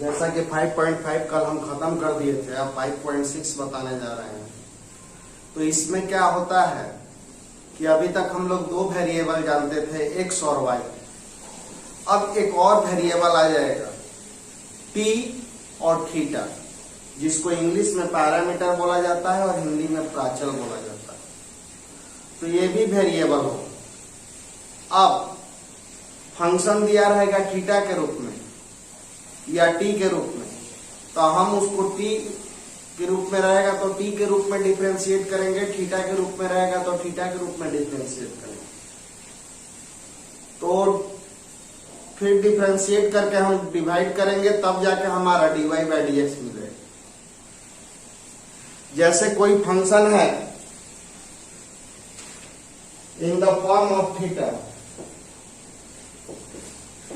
जैसा कि 5.5 कल हम खत्म कर दिए थे, अब 5.6 बताने जा रहे हैं। तो इसमें क्या होता है कि अभी तक हम लोग दो वेरिएबल जानते थे, एक्स और वाई। अब एक और वेरिएबल आ जाएगा, टी और थीटा, जिसको इंग्लिश में पैरामीटर बोला जाता है और हिंदी में प्राचल बोला जाता है। तो ये भी वेरिएबल हो। अब फंक्शन दिया रहेगा थीटा के रूप में या टी के रूप में, तो हम उसको टी के रूप में रहेगा तो टी के रूप में डिफरेंशिएट करेंगे, थीटा के रूप में रहेगा तो थीटा के रूप में डिफरेंशिएट करेंगे। तो फिर डिफरेंशिएट करके हम डिवाइड करेंगे, तब जाके हमारा dy बाई dx मिलेगा। जैसे कोई फंक्शन है in the form of theta,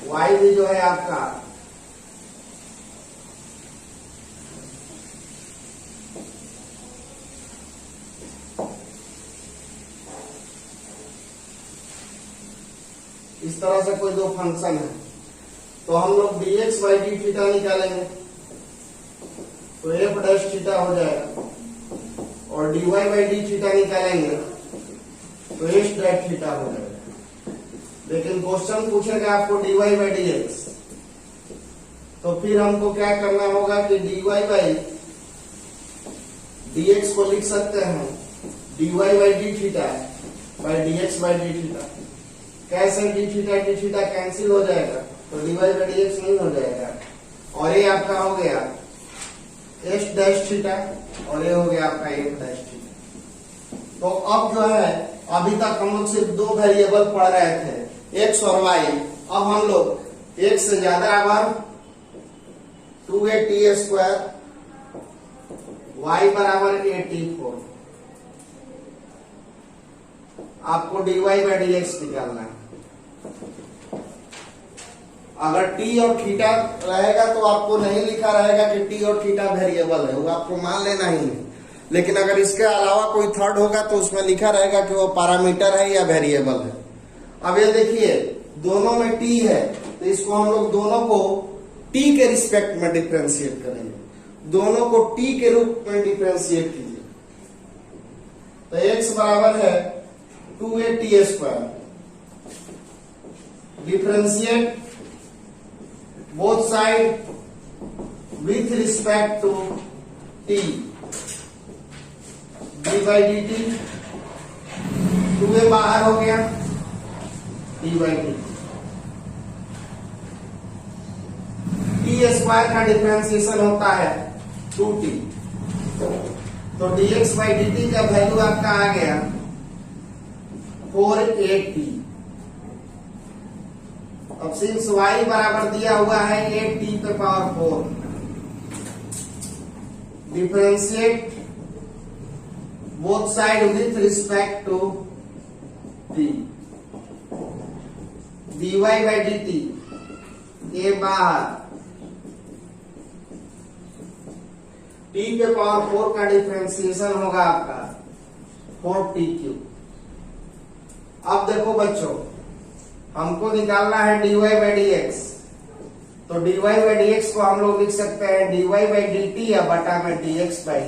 y भी जो है आपका इस तरह से कोई दो फंक्शन है, तो हम लोग dx बाई डी थीटा निकालेंगे तो f डैश थीटा हो जाएगा, और dy बाई डी थीटा निकालेंगे तो h डैश थीटा हो जाएगा। लेकिन क्वेश्चन पूछेगा आपको dy बाई dx, तो फिर हमको क्या करना होगा कि dy बाई dx को लिख सकते हैं dy by d theta by dx by d theta. कैसे डी थीटा कैंसिल हो जाएगा तो dy बाई dx नहीं हो जाएगा, और ये आपका हो गया h डैश थीटा और ये हो गया आपका f डैश थीटा। तो अब जो है, अभी तक हम लोग सिर्फ दो वेरिएबल पढ़ रहे थे, x और y। अब हम लोग x से ज्यादा बराबर 2a स्क्वायर, y बराबर 84, आपको dy बाई dx निकालना है। अगर t और थीटा रहेगा तो आपको नहीं लिखा रहेगा कि t और थीटा वेरिएबल है, वो आपको मान लेना ही है। लेकिन अगर इसके अलावा कोई थर्ड होगा तो उसमें लिखा रहेगा कि वो पैरामीटर है या वेरिएबल है। अब ये देखिए, दोनों में t है तो इसको हम लोग दोनों को t के रिस्पेक्ट में डिफरेंशिएट करेंगे। दोनों को t के रूप में डिफरेंशिएट कीजिए, तो x बराबर है 2a square, differentiate both side with respect to t, d by dt, 2a बाहर हो गया, d by dt। t square का डिफरेंशिएशन होता है 2t, तो dx by dt का वैल्यू आपका आ गया 4at। अब सिंस y बराबर दिया हुआ है 8t पे power 4, differentiate both side with respect to t, dy by dt, ये बाहर t पे पावर 4 का डिफरेंशिएशन होगा आपका 4t³। अब देखो बच्चों, हमको निकालना है dy बाई dx, तो dy बाई dx को हम लोग लिख सकते हैं dy बाई dt या बटा में dx बाई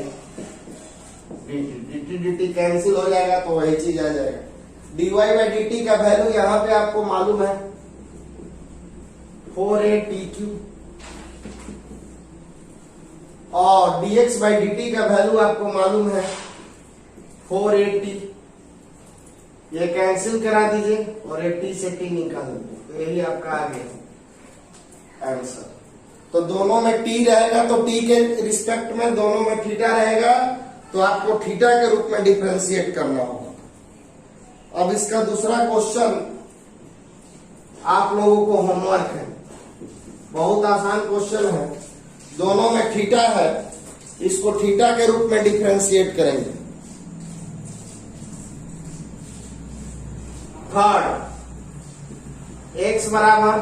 dt कैंसिल हो जाएगा तो वही चीज आ जाएगा। dy बाई dt का वैल्यू यहाँ पे आपको मालूम है 4at³, और dx बाई dt का वैल्यू आपको मालूम है 4at। ये कैंसिल करा दीजिए और 80 से t निकाल दीजिए, तो यही आपका आ गया आंसर। तो दोनों में t रहेगा तो t के रिस्पेक्ट में दोनों में थीटा रहेगा, तो आपको थीटा के रूप में डिफरेंशिएट करना होगा। अब इसका दूसरा क्वेश्चन आप लोगों को होमवर्क है, बहुत आसान क्वेश्चन है। दोनों में थीटा है, इसको थीटा के रूप में डिफरेंशिएट करेंगे। थर्ड, x बराबर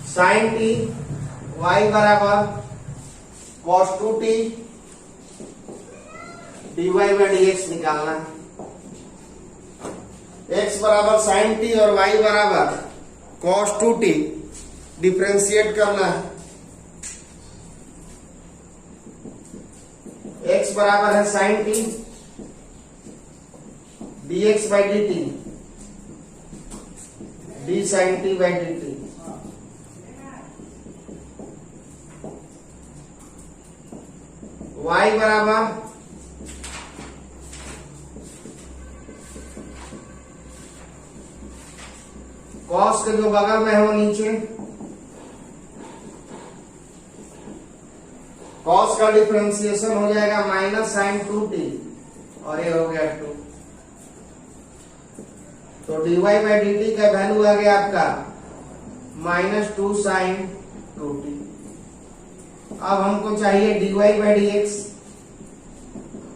साइन t, y बराबर cos 2t, dy by dx निकालना है। x बराबर साइन t और y बराबर cos 2t डिफरेंशिएट करना है। बराबर है sine t dx by d t, d sine t by d t. y बराबर कॉस के जो बगल में है वो नीचे, कॉस का डिफरेंशिएशन हो जाएगा माइनस साइन 2t और ये हो गया 2। तो dy बाई डी टी का वैल्यू आ गया आपका -2 साइन 2t। अब हमको चाहिए dy बाई डी एक्स,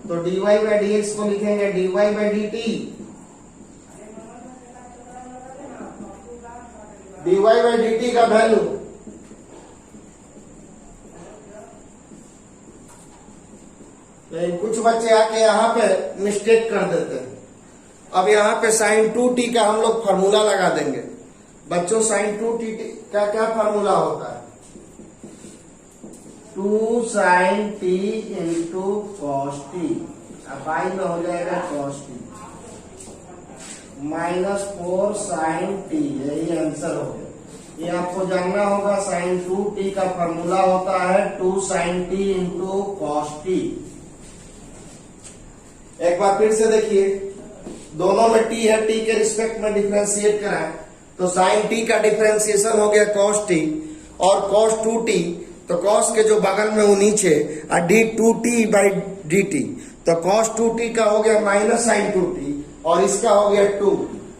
तो dy बाई डी एक्स को लिखेंगे dy by d t, dy by d t का वैल्यू कुछ बच्चे आके यहाँ पे मिस्टेक कर देते हैं। अब यहाँ पे साइन 2t का हम लोग फार्मूला लगा देंगे। बच्चों साइन 2t का क्या फार्मूला होता है? 2 sine t into cos t, अब y में हो जाएगा कॉस टी, -4 साइन t, यही आंसर हो गया। ये आपको जानना होगा, साइन 2t का फार्मूला होता है 2 sine t into cos t. एक बार फिर से देखिए, दोनों में t है, t के रिस्पेक्ट में डिफरेंशिएट कराएं तो साइन t का डिफरेंशिएशन हो गया cos t और cos 2t, तो cos के जो बगल में वो नीचे D 2t by d T, तो cos 2t का हो गया माइनस साइन 2t और इसका हो गया 2,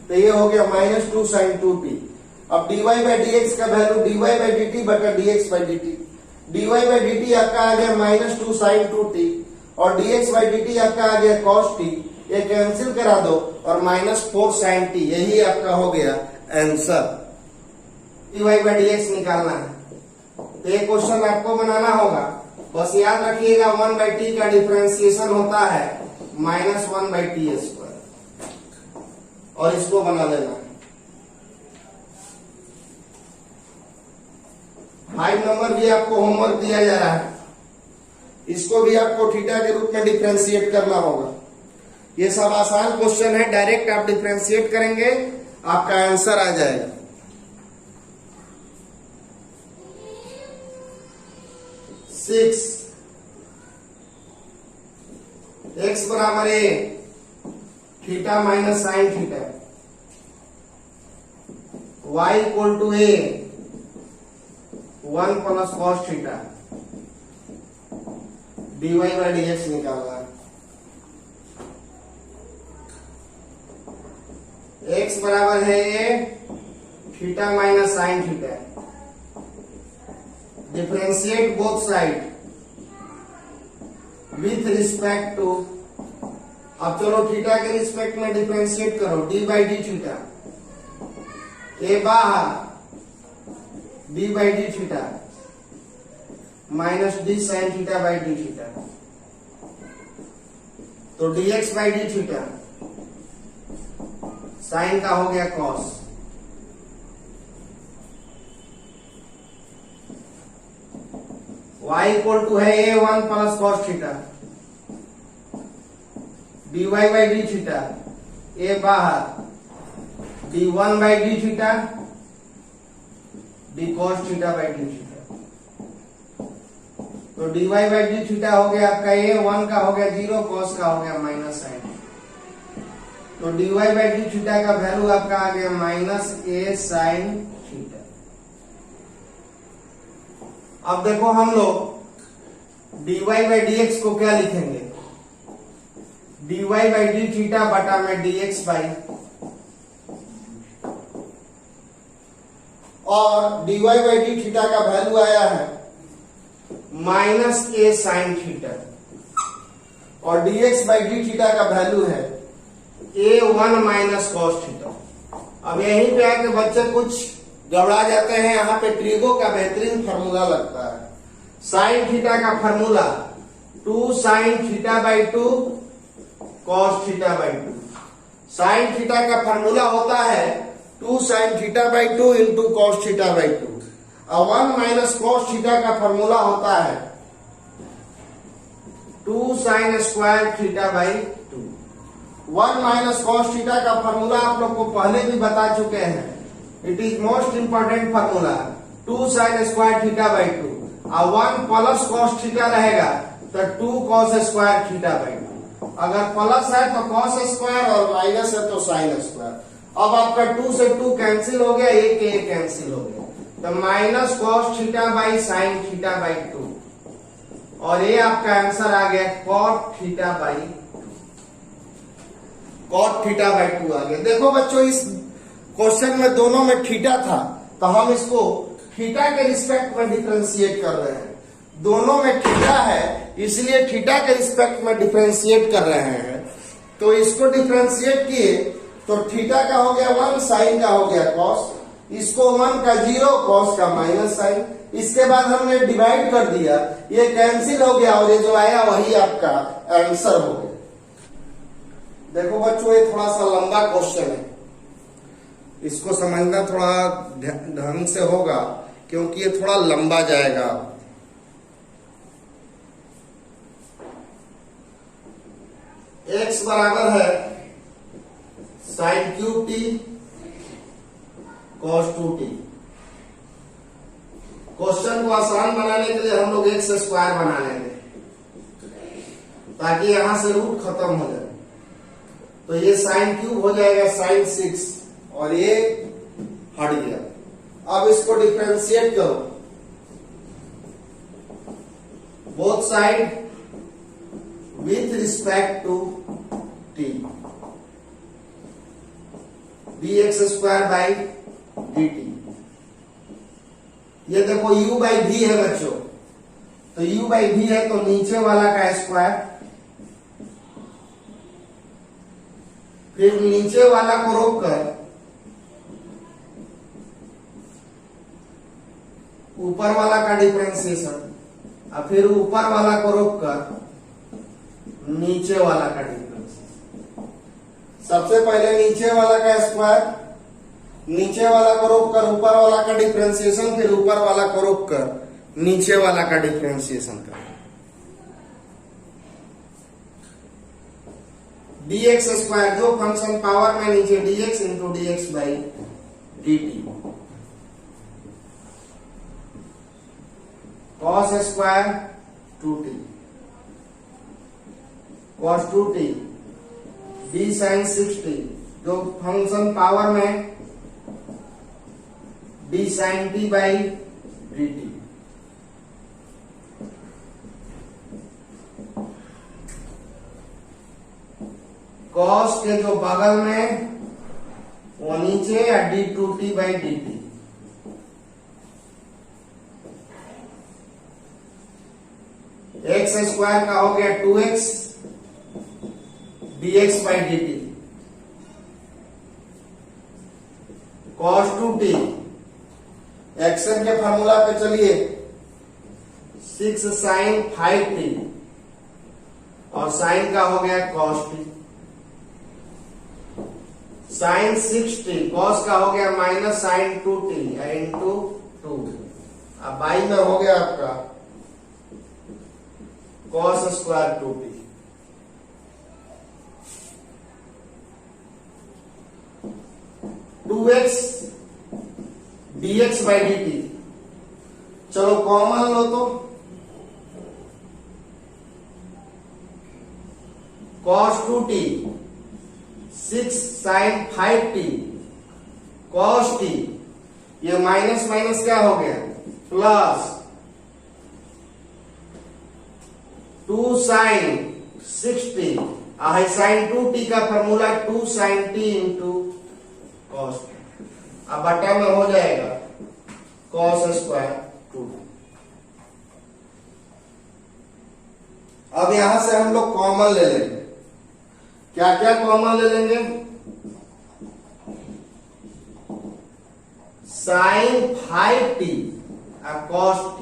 तो ये हो गया -2 साइन 2t। अब dy बाई डी एक्स का value dy by d t बटा dx by d t, dy by d t आपका आ गया -2 साइन 2t और dx बाई डी टी आपका आ गया cos t, ये कैंसिल करा दो और -4 साइन t, यही आपका हो गया answer. dy by d x निकालना है, तो ये क्वेश्चन आपको बनाना होगा। बस याद रखिएगा 1 बाई टी का डिफरेंशिएशन होता है -1 बाई टी स्क्वायर, और इसको बना लेना है। 5 नंबर भी आपको होमवर्क दिया जा रहा है, इसको भी आपको थीटा के रूप में डिफरेंशिएट करना होगा। ये सब आसान क्वेश्चन है, डायरेक्ट आप डिफरेंशिएट करेंगे आपका आंसर आ जाएगा। x बराबर a theta minus sine theta, y equal to a 1 plus cos theta, dy by d x निकालना है। x बराबर है a theta minus sine theta, differentiate both side with respect to, अब चलो थीटा के respect में differentiate करो, d by d theta, a बाहर d by d theta minus d sine theta by d theta, तो dx by d theta sine का हो गया कॉस, y इक्वल टू है a 1 plus cos theta, dy by d theta, a बाहर d1 by d theta, d cos theta by d theta, तो dy by d theta हो गया आपका a, 1 का हो गया 0, cos का हो गया माइनस साइन, तो dy बाई डी थीटा का वैल्यू आपका आ गया -a साइन थीटा। अब देखो हम लोग dy बाई डी एक्स को क्या लिखेंगे, dy बाई डी थीटा बटा में dx बाई, और dy बाई डी थीटा का वैल्यू आया है -a साइन थीटा, और dx बाई डी थीटा का वैल्यू है a1 माइनस कॉस थीटा। अब यहीं पे आके बच्चे कुछ गड़बड़ा जाते हैं, यहाँ पे ट्रिगो का बेहतरीन फार्मूला लगता है। साइन थीटा का फार्मूला 2 साइन theta by 2 cos theta by 2, साइन थीटा का फार्मूला होता है 2 साइन theta by 2 into cos theta by 2, और 1 माइनस कॉस थीटा का फार्मूला होता है 2 sine square theta by 2। 1 minus cos theta का फॉर्मूला आप लोग को पहले भी बता चुके हैं। It is most important formula 2 sine square theta by 2 और 1 प्लस कॉस थीटा रहेगा तो 2 कॉस स्क्वायर थीटा बाई 2। अगर प्लस है तो कॉस स्क्वायर और माइनस है तो साइन स्क्वायर। अब आपका 2 से 2 कैंसिल हो गया, 1 के 1 कैंसिल हो गया, तो minus cos theta by sine theta by 2 और ये आपका आंसर आ गया कॉट थीटा बाई 2 आ गया। देखो बच्चों, इस क्वेश्चन में दोनों में थीटा था तो हम इसको थीटा के रिस्पेक्ट में डिफरेंशिएट कर रहे हैं। दोनों में थीटा है इसलिए थीटा के रिस्पेक्ट में डिफरेंशिएट कर रहे हैं। तो इसको डिफरेंशिएट किए तो थीटा का हो गया 1, साइन का हो गया कॉस, इसको 1 का 0, कॉस का माइनस साइन। इसके बाद हमने डिवाइड कर दिया, ये कैंसिल हो गया और ये जो आया वही आपका आंसर हो गया। देखो बच्चों, ये थोड़ा सा लंबा क्वेश्चन है, इसको समझना थोड़ा ढंग से होगा क्योंकि ये थोड़ा लंबा जाएगा। x बराबर है sine cube T cos 2t। Question को आसान बनाने के लिए हम लोग x स्क्वायर बना लेंगे ताकि यहां से रूट खत्म हो जाए। तो ये साइन क्यूब हो जाएगा साइन 6 और ये हट गया। अब इसको डिफरेंशिएट करो, both side with respect to t, dx square by dt। ये देखो u बाई v है बच्चों, तो u बाई v है तो नीचे वाला का स्क्वायर, फिर नीचे वाला को रोक कर ऊपर वाला का डिफरेंशिएशन और फिर ऊपर वाला को रोक कर नीचे वाला का डिफरेंशिएशन। सबसे पहले नीचे वाला का स्क्वायर, नीचे वाला को रोक कर ऊपर वाला का डिफरेंशिएशन, फिर ऊपर वाला को रोक कर नीचे वाला का डिफरेंशिएशन कर। dx स्क्वायर जो फंक्शन पावर में नीचे dx into dx by dt, cos square 2t cos 2t d sin 6t जो फंक्शन पावर में d sin t by dt। cos के जो बगल में वो नीचे या d2t by dt। x square का हो गया 2x dx by dt। cos 2t action के फॉर्मूला पे चलिए 6 साइन 5t और साइन का हो गया cos t। Sign 6t cos का हो गया माइनस साइन 2t इंटू 2। अब बाई में हो गया आपका cos square 2t। Two x dx by dt, चलो कॉमन लो तो cos 2t 6 sine 5t cos t, ये माइनस माइनस क्या हो गया plus 2 sign 6t, sine 2t का formula 2 sine t into cos t। अब बटा में हो जाएगा cos स्क्वायर 2। अब यहां से हम लोग कॉमन ले लेंगे। क्या क्या कॉमन ले लेंगे? साइन 5t और cos t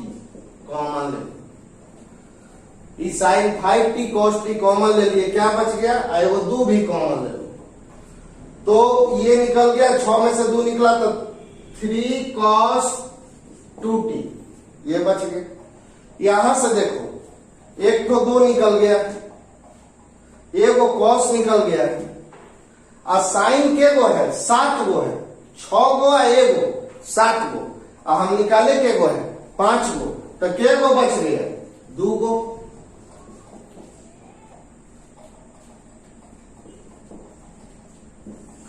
कॉमन ले लेंगे। इस sign 5t cos t common ले लिए, क्या बच गया? आए वो 2 भी कॉमन ले लो तो ये निकल गया, 6 में से 2 निकला तो 3 cos 2t ये बच गए। यहां से देखो एक तो 2 निकल गया, एगो कॉस निकल गया, और साइन के गो है 7 गो है, 6 गो है एगो 7 गो, और हम निकाले के गो है 5 गो, तो के गो बच गया 2 गो।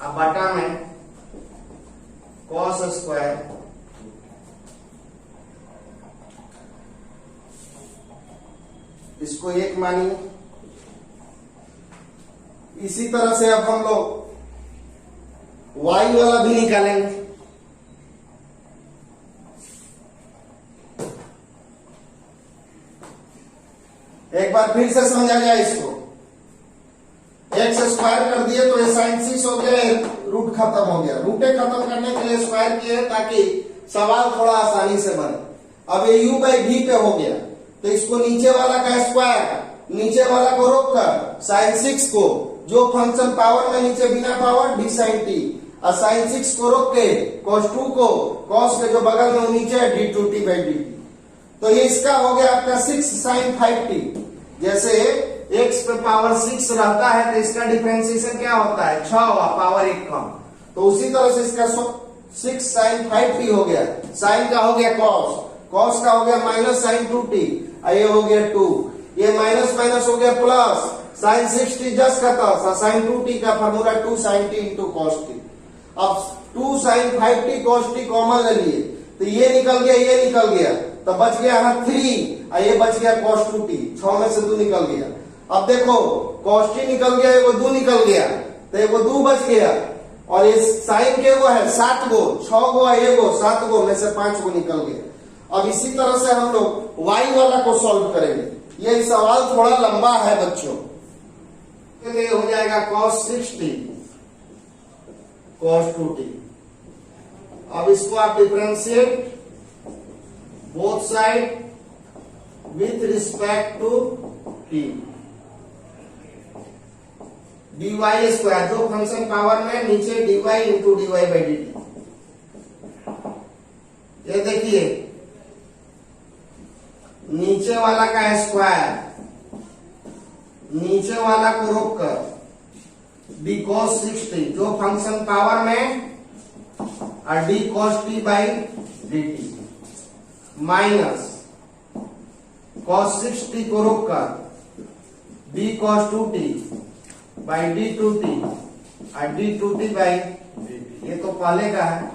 अब बटा में कॉस स्क्वायर इसको 1 मानिए। इसी तरह से अब हम लोग y वाला भी निकालेंगे। एक बार फिर से समझा जाए इसको। एक्स स्क्वायर कर दिए तो ये साइन 6 हो गया, रूट खत्म हो गया। रूटे खत्म करने के लिए स्क्वायर किए ताकि सवाल थोड़ा आसानी से बने। अब ये u बाई v पे हो गया, तो इसको नीचे वाला का स्क्वायर, नीचे वाला को रोक कर साइन 6 को, जो फंक्शन पावर में नीचे बिना पावर डी साइन टी, और साइन 6 को रोक के cos 2 को, cos के जो बगल में वो नीचे है D 2 T by d T. तो ये इसका हो गया आपका 6 साइन 5 टी। जैसे x पे पावर 6 रहता है तो इसका डिफरेंशिएशन क्या होता है 6 हुआ, पावर 1 कम। तो उसी तरह से इसका 6 साइन 5 टी हो गया। साइन का हो गया cos, cos का हो गया माइनस साइन 2 टी, ये हो गया 2, ये माइनस माइनस हो गया प्लस, साइन 6 टी जस्ट का था, साइन 2 टी का formula 2 sine t into cos t. अब 2 sine 5 t cos t common ले लिए, तो ये निकल गया, ये निकल गया, तो बच गया यहाँ 3, और ये बच गया cos 2 टी, 6 में से 2 निकल गया। अब देखो cos टी निकल गया, एगो 2 निकल गया, तो एगो 2 बच गया, और ये साइन के वो है 7 गो, 6 गो है एगो, 7 गो में से 5 गो निकल गया। अब इसी तरह से हम लोग y वाला को सॉल्व करेंगे। ये सवाल थोड़ा लंबा है बच्चों, के लिए हो जाएगा cos 6t cos 2t। अब इसको आप differentiate both side with respect to t, dy square, जो फंक्शन पावर में नीचे dy into dy by d t. ये देखिए नीचे वाला का स्क्वायर, नीचे वाला को रोक कर डी cos 6t, जो फंक्शन पावर में, और D cos t by d t, minus cos 6t को रोक कर D cos 2t by D 2t, और D 2t by d t. ये तो पहले का है।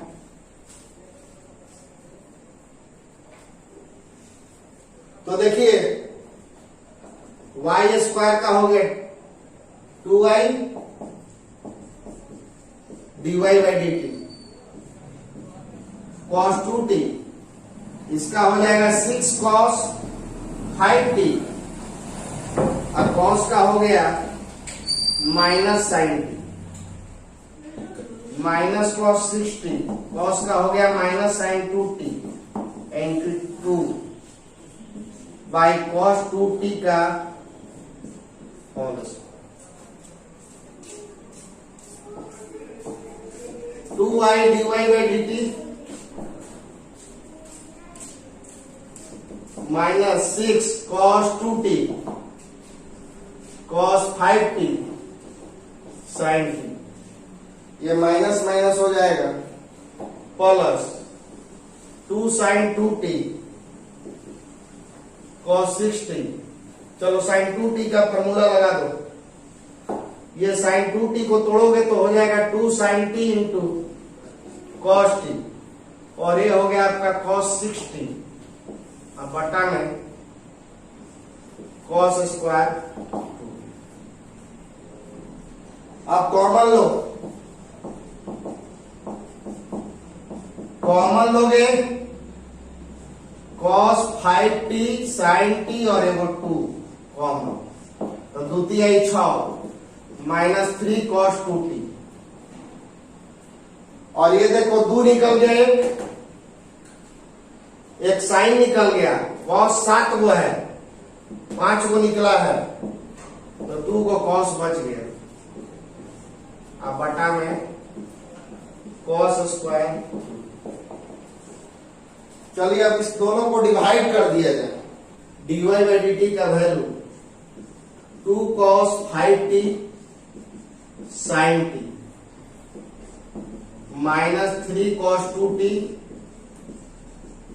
तो देखिए y स्क्वायर का हो गया 2y dy by d T, cos 2t इसका हो जाएगा 6 cos 5t, और cos का हो गया minus sine t, minus cos 6t, cos का हो गया minus sine 2t into 2 by cos 2t का whole square, 2y dy by dt minus 6 cos 2t cos 5t sine t, ये माइनस माइनस हो जाएगा, plus 2 sign 2t cos 6t। चलो sign 2t का formula लगा दो। ये साइन 2t को तोड़ोगे तो हो जाएगा 2 sine t into cos t, और ये हो गया आपका cos 6t, अब बटा में cos स्क्वायर। आप कॉमन लो, कॉमन लोगे cos 5t sin t और एगो 2 कॉमन, तो द्वितीय 6 माइनस 3 cos 2t, और ये देखो 2 निकल गया, एक साइन निकल गया, cos 7 गो है, 5 गो निकला है, तो 2 गो cos बच गया। अब बटा में cos स्क्वायर। चलिए अब इस दोनों को डिवाइड कर दिया जाए। dy बाई डी टी का value 2 cos 5t sin t minus 3 cos 2t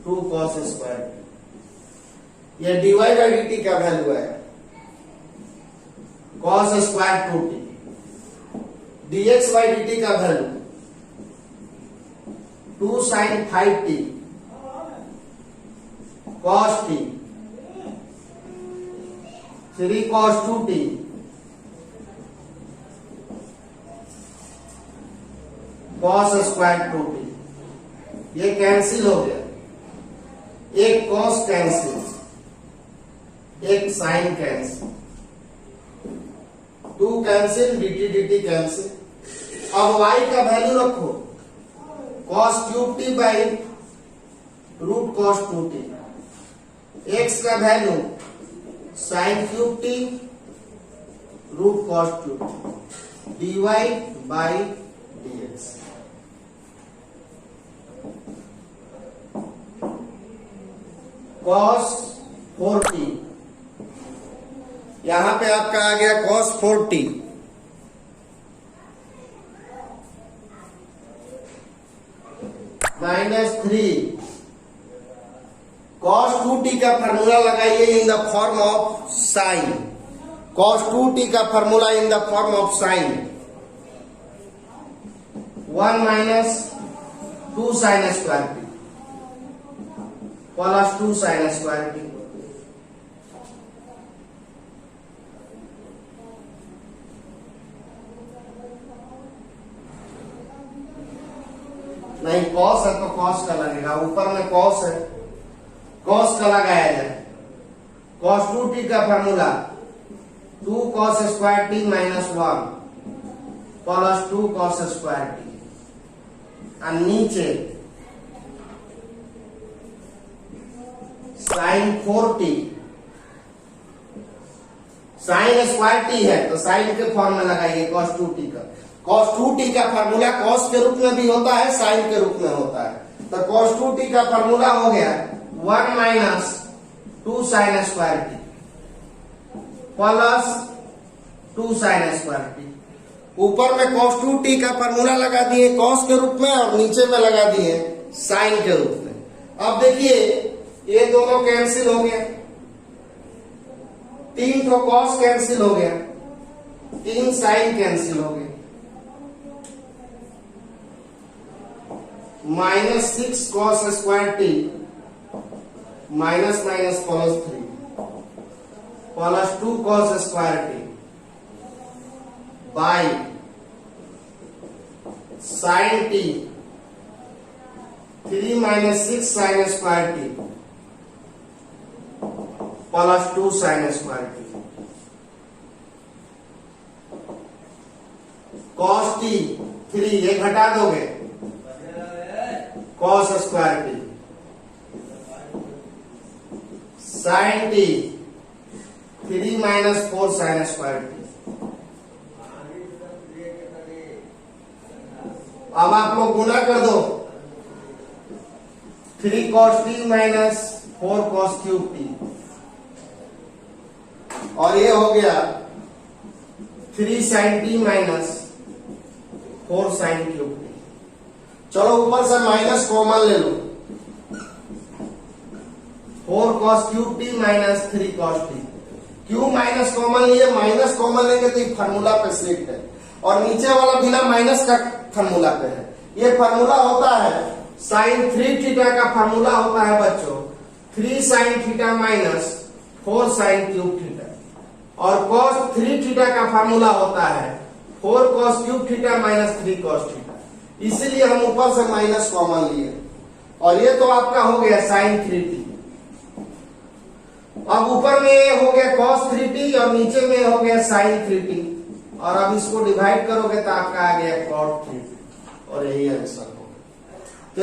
2 cos square t। ये dy बाई डी टी का वैल्यू है cos square 2t। dx by d t का value 2 sin 5t cos t 3 cos 2t cos square 2t। ये cancel हो गया, एक cos cancel, एक sin cancel, 2 cancel, dt dt कैंसिल। अब y का वैल्यू रखो cos cube t by root cos 2t। x का value sin cube t root cos 2t dy by dx। cos 4t, यहां पे आपका आ गया cos 4t minus 3 cos 2t का फॉर्मूला लगाइए in the form of sine. cos 2t का formula in the form of sine 1 minus 2 sine square T plus 2 sine square T. नहीं cos है तो cos का लगेगा, ऊपर में cos है, cos का लगाया जाए। cos 2t का formula 2 cos square T minus 1 plus 2 cos square T. और नीचे sin 4t, sin square T है तो sin के फॉर्म में लगाइए cos 2t का। cos 2t का फॉर्मूला cos के रूप में भी होता है, sin के रूप में होता है। तो cos 2t का फॉर्मूला हो गया 1 minus 2 sin square T plus 2 sin square T. ऊपर में cos 2t का फॉर्मूला लगा दिए cos के रूप में और नीचे में लगा दिए sin के रूप में। अब देखिए ये दोनों कैंसिल हो गया, 3 तो cos कैंसिल हो गया, 3 sin कैंसिल हो गया, minus 6 cos square T minus minus plus 3 plus 2 cos square t by sin T 3 minus 6 sin square T plus 2 sin square T cos T 3 ये घटा दोगे cos square T sin T 3 minus 4 sin square T. अब आप लोग गुना कर दो 3 cos t minus 4 cos cube T और ये हो गया 3 sin t minus 4 sin cube T. चलो ऊपर से माइनस कॉमन ले लो 4 cos cube T minus 3 cos T. क्यों माइनस कॉमन लिए? माइनस कॉमन लेंगे तो ये फार्मूला पे सेट है और नीचे वाला बिना माइनस का फार्मूला पे है। ये फार्मूला होता है sin 3 थीटा का फार्मूला होता है बच्चों 3 sin theta minus 4 sin cube theta और cos 3 थीटा का फार्मूला होता है 4 cos cube theta minus 3 cos theta. इसीलिए हम ऊपर से माइनस कॉमन लिए और ये तो आपका हो गया sin 3t। अब ऊपर में हो गया cos 3t और नीचे में हो गया sin 3t और अब इसको डिवाइड करोगे तो आपका आ गया cot 3t और यही आंसर होगा। तो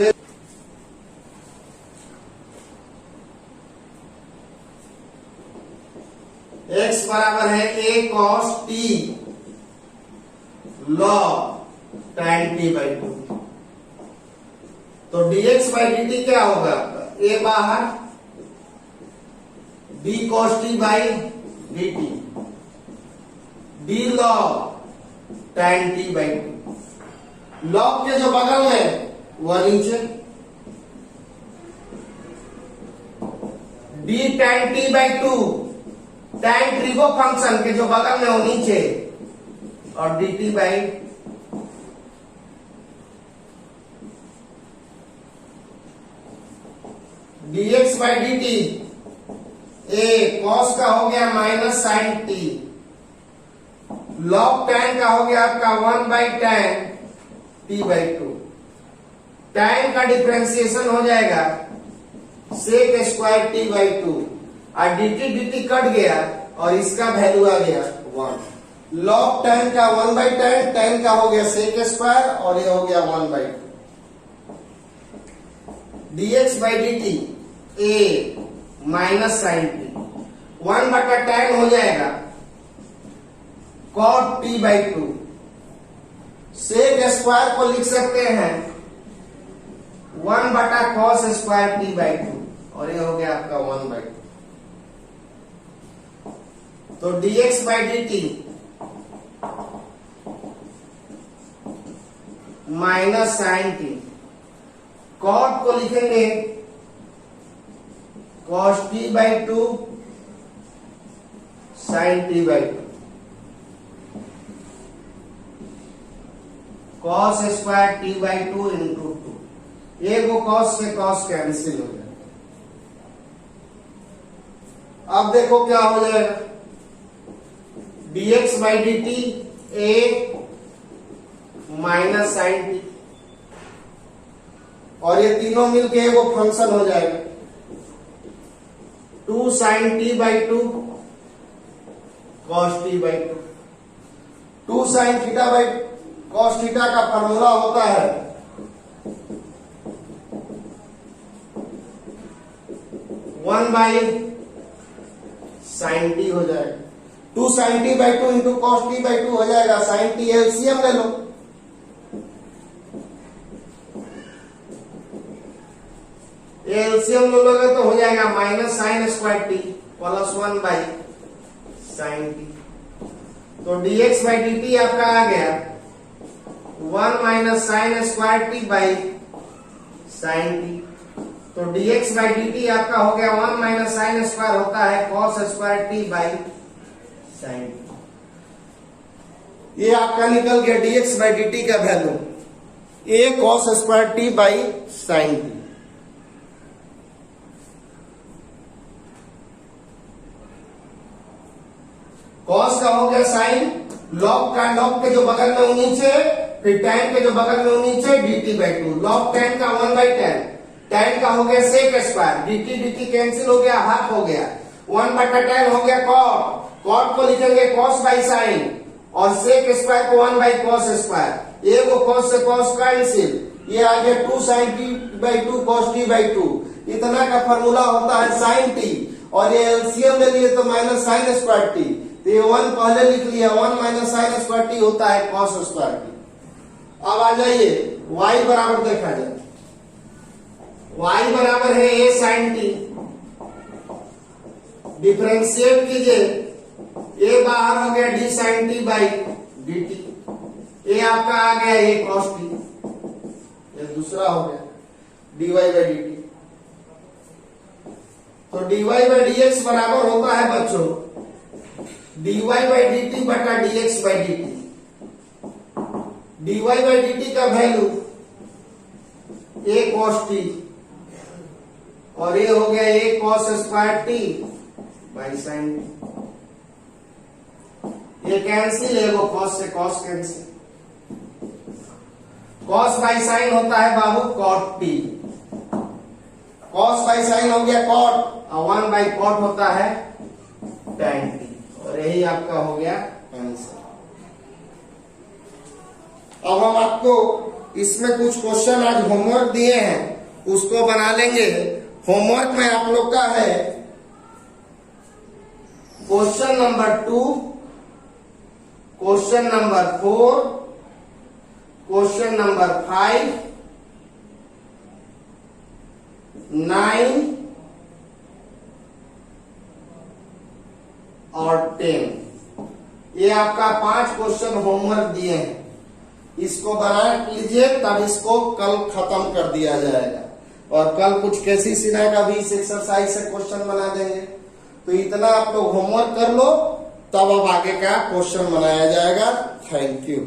x बराबर है a cos t log tan t by 2। तो dx बाई dt क्या होगा आपका? a बाहर d cos t by d t, d log tan t by two. Log के जो बगल में वह नीचे, d tan t by two, tan trigo function के जो बगल में वो नीचे, और d t by dx by d t, a cos का हो गया minus sine t, log tan का हो गया आपका 1 by tan t by two. Tan का डिफ्रेंसिएशन हो जाएगा सेक स्क्वायर टी बाई टू, और dt कट गया और इसका वैल्यू आ गया 1। लॉग टैन का 1 बाई टैन, टैन का हो गया सेक स्क्वायर और ये हो गया 1 by two. dx by d t a minus sine t, 1 बटा टैन हो जाएगा cot t by two. Sec square को लिख सकते हैं 1 बटा cos square t by two, और ये हो गया आपका 1 बाई टू। तो dx by d t minus sine t, cot को लिखेंगे cos t by two sine t by two, cos square t by two into to. एक वो कॉस से कॉस कैंसिल हो जाए। अब देखो क्या हो जाएगा, dx by d t a minus sine t, और ये तीनों मिलके वो फंक्शन हो जाएगा 2 sine t by two cos t by two. 2 साइन थीटा बाई कॉस थीटा का फॉर्मूला होता है 1 बाई साइन टी हो जाएगा। 2 sine t by two into cos t by two हो जाएगा साइन टी, एलसीएम ले लो, एलसीएम ले लोगे तो हो जाएगा minus sine square T plus 1 by sine T. तो dx बाई डी टी आपका आ गया 1 minus sine square t by sine T. तो dx बाई डी टी आपका हो गया 1 माइनस साइन स्क्वायर होता है cos square t by sine T. ये आपका निकल गया dx बाई डी टी का value a cos square t by sine T. Cos का हो गया साइन, लॉग का, लॉग के जो बगल में नीचे, फिर टैन के जो बगल में नीचे dt by two. Log tan का 1 बाई टैन, टैन का हो गया सेक स्क्वायर, dt कैंसिल हो गया, हाफ हो गया, 1 बटा टैन हो गया कॉट, कॉट को लिखेंगे कॉस बाई साइन, और सेक स्क्वायर को 1 बाई कॉस स्क्वायर, ये वो कॉस से कॉस कैंसिल, ये आ गया 2 sine t by two cos t by two. इतना का फॉर्मूला होता है साइन टी, और ये एलसीएम ले लिए तो माइनस साइन स्क्वायर टी, तो ये 1 पहले लिख लिया, 1 माइनस साइन स्क्वायर टी होता है कॉस स्क्वायर टी। अब आ जाइए y बराबर देखा जाए, y बराबर है a साइन टी, डिफ्रेंशिएट कीजिए, a बाहर हो गया d sine t by d t, a आपका आ गया a कॉस टी, ये दूसरा हो गया dy बाई डी टी। तो dy बाई dx बराबर होता है बच्चों dy बाई डी टी बटा dx by d t. dy by d t का वैल्यू a cos t, और ये हो गया a cos square t by sine T. ये कैंसिल है, वो cos से cos cancel, cos by sine होता है बाबू cot t, cos by sine हो गया cot, और 1 बाई cot होता है tan t, और यही आपका हो गया आंसर। अब हम आपको इसमें कुछ क्वेश्चन आज होमवर्क दिए हैं, उसको बना लेंगे। होमवर्क में आप लोग का है question number 2, question number 4, question number 5, 9, और 10। ये आपका 5 क्वेश्चन होमवर्क दिए हैं, इसको बना लीजिए, तब इसको कल खत्म कर दिया जाएगा। और कल कुछ कैसी सिन्हा का भी इस एक्सरसाइज से क्वेश्चन बना देंगे। तो इतना आप लोग होमवर्क कर लो, तब अब आगे का क्वेश्चन बनाया जाएगा। Thank you.